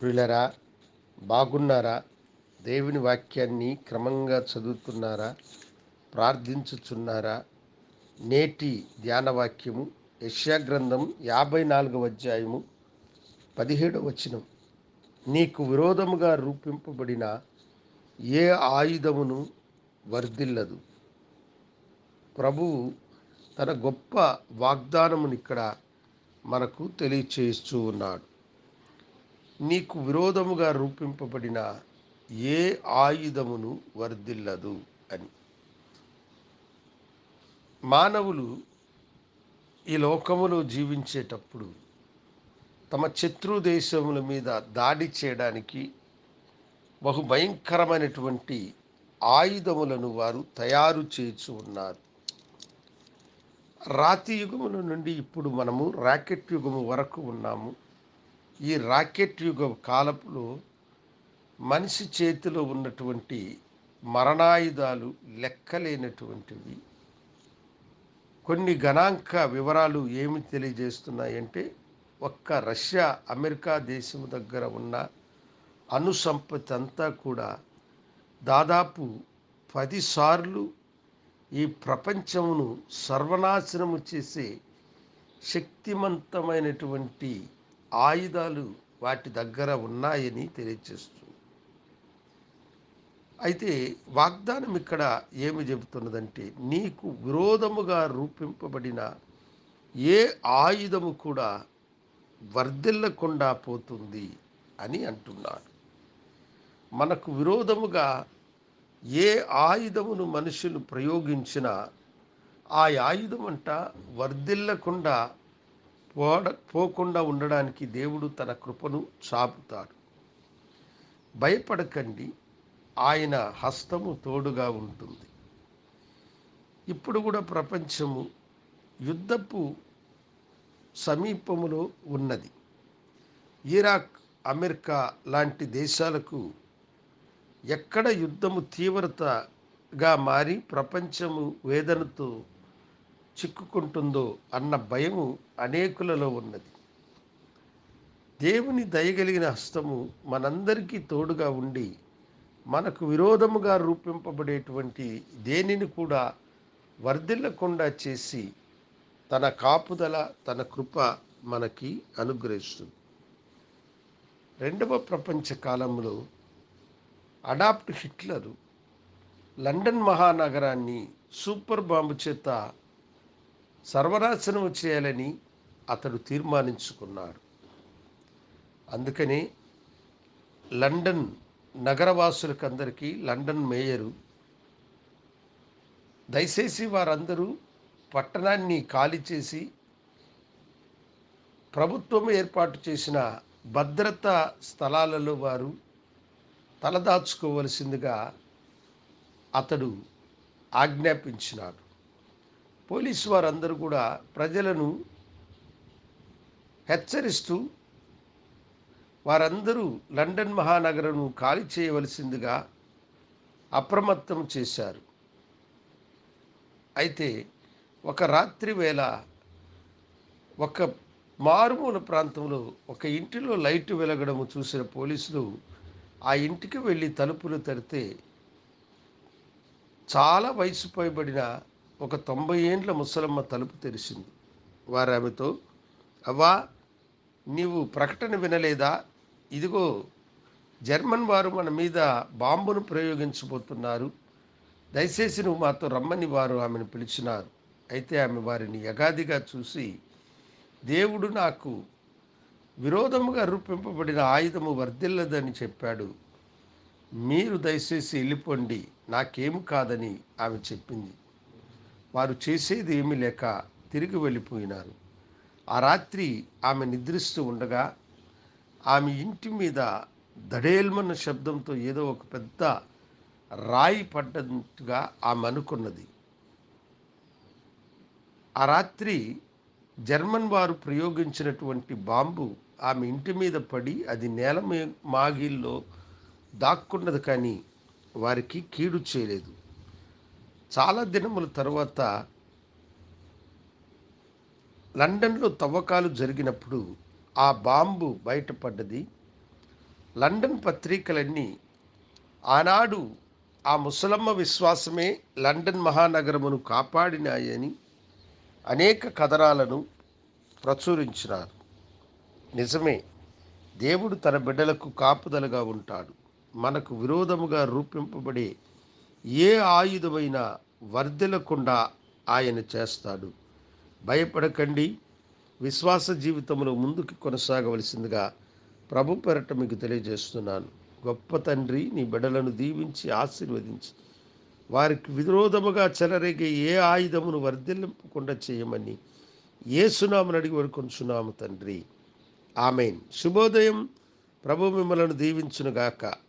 ప్రియులరా, బాగున్నారా? దేవుని వాక్యాన్ని క్రమంగా చదువుతున్నారా? ప్రార్థించుచున్నారా? నేటి ధ్యాన వాక్యము యెషయా గ్రంథం 54వ అధ్యాయము 17వ వచనం. నీకు విరోధముగా రూపింపబడిన ఏ ఆయుధమును వర్ధిల్లదు. ప్రభువు తన గొప్ప వాగ్దానమును ఇక్కడ మనకు తెలియచేస్తూ ఉన్నాడు. నీకు విరోధముగా రూపింపబడిన ఏ ఆయుధమును వర్ధిల్లదు అని. మానవులు ఈ లోకములో జీవించేటప్పుడు తమ శత్రు దేశముల మీద దాడి చేయడానికి బహు భయంకరమైనటువంటి ఆయుధములను వారు తయారు చేసి ఉన్నారు. రాతి యుగముల నుండి ఇప్పుడు మనము రాకెట్ యుగము వరకు ఉన్నాము. ఈ రాకెట్ యుగ కాలపులో మనిషి చేతిలో ఉన్నటువంటి మరణాయుధాలు లెక్కలేనటువంటివి. కొన్ని గణాంక వివరాలు ఏమి తెలియజేస్తున్నాయంటే, ఒక్క రష్యా అమెరికా దేశం దగ్గర ఉన్న అణు సంపత్తి అంతా కూడా దాదాపు 10 సార్లు ఈ ప్రపంచమును సర్వనాశనము చేసే శక్తివంతమైనటువంటి ఆయుధాలు వాటి దగ్గర ఉన్నాయని తెలియజేస్తుంది. అయితే వాగ్దానం ఇక్కడ ఏమి చెబుతున్నదంటే, నీకు విరోధముగా రూపింపబడిన ఏ ఆయుధము కూడా వర్ధిల్లకుండా పోతుంది అని అంటున్నాడు. మనకు విరోధముగా ఏ ఆయుధమును మనుషులు ప్రయోగించినా ఆ ఆయుధం అంట వర్ధిల్లకుండా పోకుండా ఉండడానికి దేవుడు తన కృపను చాపుతాడు. భయపడకండి, ఆయన హస్తము తోడుగా ఉంటుంది. ఇప్పుడు కూడా ప్రపంచము యుద్ధపు సమీపములో ఉన్నది. ఇరాక్, అమెరికా లాంటి దేశాలకు ఎక్కడ యుద్ధము తీవ్రతగా మారి ప్రపంచము వేదనతో చిక్కుకుంటుందో అన్న భయము అనేకులలో ఉన్నది. దేవుని దయగలిగిన హస్తము మనందరికీ తోడుగా ఉండి మనకు విరోధముగా రూపింపబడేటువంటి దేనిని కూడా వర్ధిల్లకుండా చేసి తన కాపుదల, తన కృప మనకి అనుగ్రహిస్తుంది. రెండవ ప్రపంచ కాలంలో అడాల్ఫ్ హిట్లర్ లండన్ మహానగరాన్ని సూపర్ బాంబు చేత సర్వనాశనం చేయాలని అతడు తీర్మానించుకున్నాడు. అందుకని లండన్ నగరవాసులకందరికీ లండన్ మేయరు దయచేసి వారందరూ పట్టణాన్ని ఖాళీ చేసి ప్రభుత్వం ఏర్పాటు చేసిన భద్రతా స్థలాలలో వారు తలదాచుకోవలసిందిగా అతడు ఆజ్ఞాపించినాడు. పోలీసు వారందరూ కూడా ప్రజలను హెచ్చరిస్తూ వారందరూ లండన్ మహానగరం ఖాళీ చేయవలసిందిగా అప్రమత్తం చేశారు. అయితే ఒక రాత్రి వేళ ఒక మారుమూల ప్రాంతంలో ఒక ఇంటిలో లైట్ వెలగడము చూసిన పోలీసులు ఆ ఇంటికి వెళ్ళి తలుపులు తెరితే చాలా వయసు పైబడిన ఒక 90 ఏండ్ల ముసలమ్మ తలుపు తెరిచింది. వారు ఆమెతో, అవ్వా, నీవు ప్రకటన వినలేదా? ఇదిగో, జర్మన్ వారు మన మీద బాంబును ప్రయోగించబోతున్నారు. దయచేసి నువ్వు మాతో రమ్మని వారు ఆమెను పిలిచినారు. అయితే ఆమె వారిని యగాదిగా చూసి, దేవుడు నాకు విరోధముగా రూపింపబడిన ఆయుధము వర్ధిల్లదని చెప్పాడు. మీరు దయచేసి వెళ్ళిపోండి, నాకేమి కాదని ఆమె చెప్పింది. వారు చేసేది ఏమీ లేక తిరిగి వెళ్ళిపోయినారు. ఆ రాత్రి ఆమె నిద్రిస్తూ ఉండగా ఆమె ఇంటి మీద దడేల్మన్న శబ్దంతో ఏదో ఒక పెద్ద రాయి పడ్డట్టుగా ఆమె అనుకున్నది. ఆ రాత్రి జర్మన్ వారు ప్రయోగించినటువంటి బాంబు ఆమె ఇంటి మీద పడి అది నేల మాగిల్లో దాక్కున్నది, కానీ వారికి కీడు చేయలేదు. చాలా దినముల తర్వాత లండన్లో తవ్వకాలు జరిగినప్పుడు ఆ బాంబు బయటపడ్డది. లండన్ పత్రికలన్నీ ఆనాడు ఆ ముసలమ్మ విశ్వాసమే లండన్ మహానగరమును కాపాడినాయని అనేక కథనాలను ప్రచురించినారు. నిజమే, దేవుడు తన బిడ్డలకు కాపుదలగా ఉంటాడు. మనకు విరోధముగా రూపింపబడే ఏ ఆయుధమైనా వర్ధిల్లకుండా ఆయన చేస్తాడు. భయపడకండి. విశ్వాస జీవితంలో ముందుకు కొనసాగవలసిందిగా ప్రభు పేరట మీకు తెలియజేస్తున్నాను. గొప్ప తండ్రి, నీ బిడ్డలను దీవించి ఆశీర్వదించి వారికి విరోధముగా చెలరేగే ఏ ఆయుధమును వర్ధిల్లింపకుండా చేయమని యేసునామమున అడిగి వేడుకొనుచున్నాము తండ్రి. ఆమెన్. శుభోదయం. ప్రభు మిమ్మలను దీవించునుగాక.